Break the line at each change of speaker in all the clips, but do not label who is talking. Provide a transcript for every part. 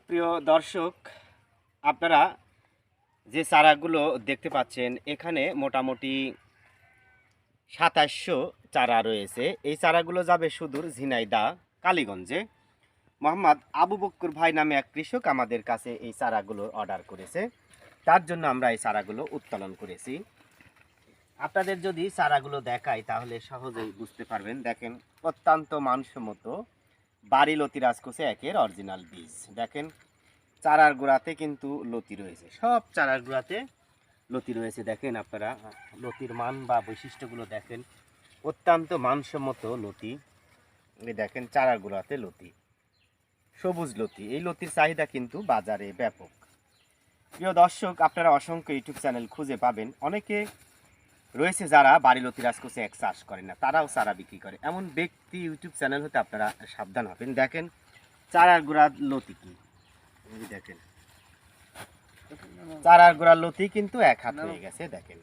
প্রিয় দর্শক, আপনারা যে চারাগুলো দেখতে পাচ্ছেন এখানে মোটামুটি ২৭০০ চারা রয়েছে। এই চারাগুলো যাবে সুদূর ঝিনাইদহ কালীগঞ্জে। মোহাম্মদ আবু বক্কর ভাই নামে এক কৃষক আমাদের কাছে এই চারাগুলো অর্ডার করেছে, তার জন্য আমরা এই চারাগুলো উত্তোলন করেছি। আপনাদের যদি চারাগুলো দেখাই তাহলে সহজেই বুঝতে পারবেন। দেখেন, অত্যন্ত মানসম্মত বাড়ি লতি রাজকোষে একের অরিজিনাল বীজ। দেখেন, চারার গোড়াতে কিন্তু লতি রয়েছে, সব চারার গোড়াতে লতি রয়েছে। দেখেন আপনারা লতির মান বা বৈশিষ্ট্যগুলো দেখেন, অত্যন্ত মানসম্মত লতি। দেখেন চারার গোড়াতে লতি, সবুজ লতি। এই লতির চাহিদা কিন্তু বাজারে ব্যাপক। প্রিয় দর্শক, আপনারা অসংখ্য ইউটিউব চ্যানেল খুঁজে পাবেন। অনেকে রয়েছে যারা বাড়ি লতি রাজকোষে এক চাষ করে না, তারাও চারা বিক্রি করে। এমন ব্যক্তি ইউটিউব চ্যানেল হতে আপনারা সাবধান হবেন। দেখেন চারার গোড়ার লতি কি, দেখেন চারার গোড়ার লতি কিন্তু এক হাত হয়ে গেছে। দেখেন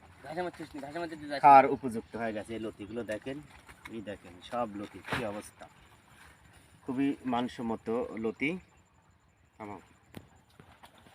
খাওয়ার উপযুক্ত হয়ে গেছে এই লতিগুলো। দেখেন, এই দেখেন সব লতি কি অবস্থা, খুবই মানসম্মত লতি।